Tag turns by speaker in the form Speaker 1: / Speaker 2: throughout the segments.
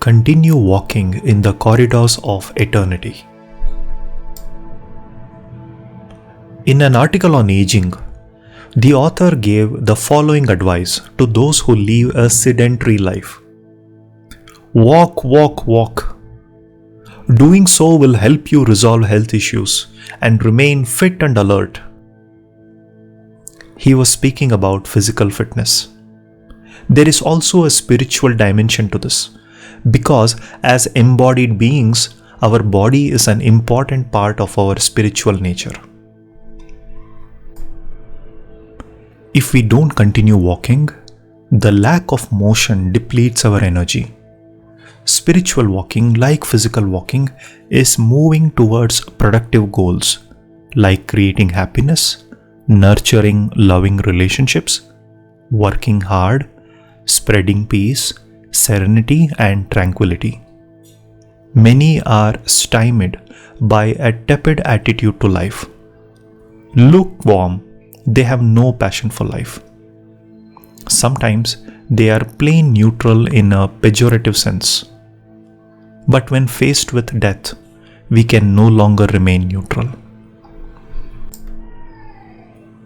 Speaker 1: Continue walking in the corridors of eternity. In an article on aging, the author gave the following advice to those who live a sedentary life. Walk, walk, walk. Doing so will help you resolve health issues and remain fit and alert. He was speaking about physical fitness. There is also a spiritual dimension to this, because as embodied beings, our body is an important part of our spiritual nature. If we don't continue walking, the lack of motion depletes our energy. Spiritual walking, like physical walking, is moving towards productive goals, like creating happiness, nurturing loving relationships, working hard, spreading peace, serenity, and tranquility. Many are stymied by a tepid attitude to life. Lukewarm, they have no passion for life. Sometimes they are plain neutral in a pejorative sense. But when faced with death, we can no longer remain neutral.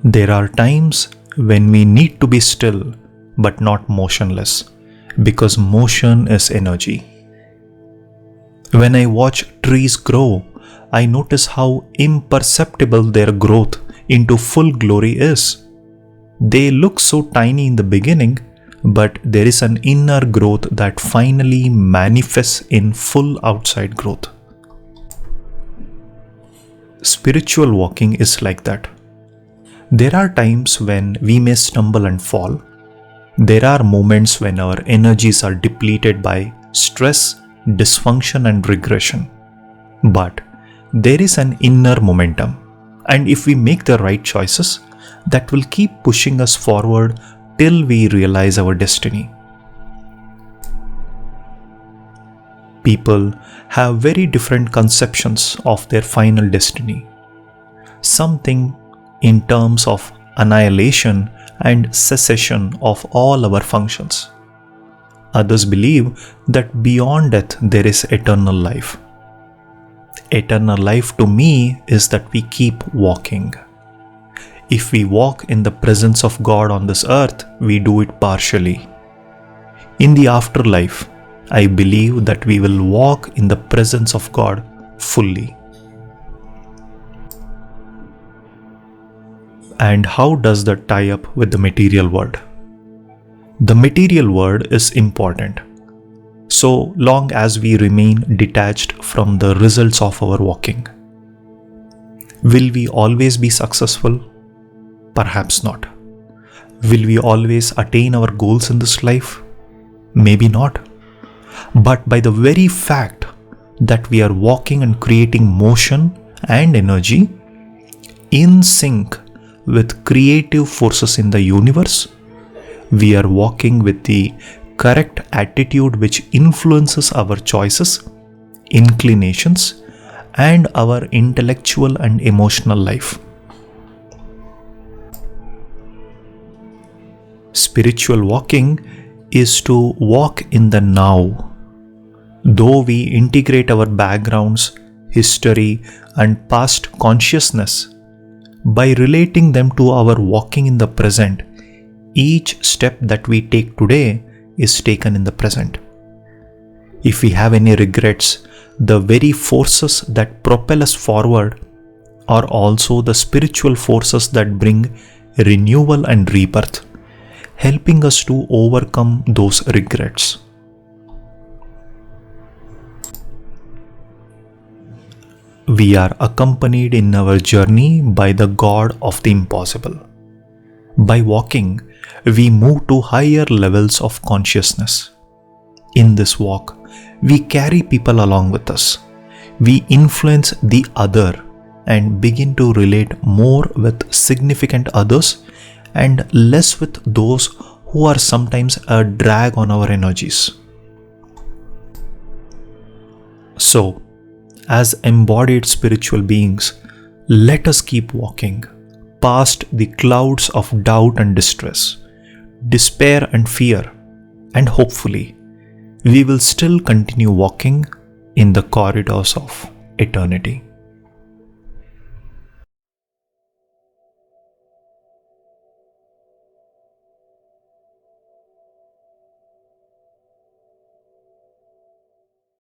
Speaker 1: There are times when we need to be still but not motionless, because motion is energy. When I watch trees grow, I notice how imperceptible their growth into full glory is. They look so tiny in the beginning, but there is an inner growth that finally manifests in full outside growth. Spiritual walking is like that. There are times when we may stumble and fall. There are moments when our energies are depleted by stress, dysfunction, and regression. But there is an inner momentum, and if we make the right choices, that will keep pushing us forward till we realize our destiny. People have very different conceptions of their final destiny. Some think in terms of annihilation and cessation of all our functions. Others believe that beyond death there is eternal life. Eternal life to me is that we keep walking. If we walk in the presence of God on this earth, we do it partially. In the afterlife, I believe that we will walk in the presence of God fully. And how does that tie up with the material world? The material world is important, so long as we remain detached from the results of our walking. Will we always be successful? Perhaps not. Will we always attain our goals in this life? Maybe not. But by the very fact that we are walking and creating motion and energy in sync with creative forces in the universe, we are walking with the correct attitude which influences our choices, inclinations, and our intellectual and emotional life. Spiritual walking is to walk in the now. Though we integrate our backgrounds, history, and past consciousness, by relating them to our walking in the present, each step that we take today is taken in the present. If we have any regrets, the very forces that propel us forward are also the spiritual forces that bring renewal and rebirth, helping us to overcome those regrets. We are accompanied in our journey by the God of the impossible. By walking, we move to higher levels of consciousness. In this walk, we carry people along with us. We influence the other and begin to relate more with significant others and less with those who are sometimes a drag on our energies. So, as embodied spiritual beings, let us keep walking past the clouds of doubt and distress, despair and fear, and hopefully we will still continue walking in the corridors of eternity.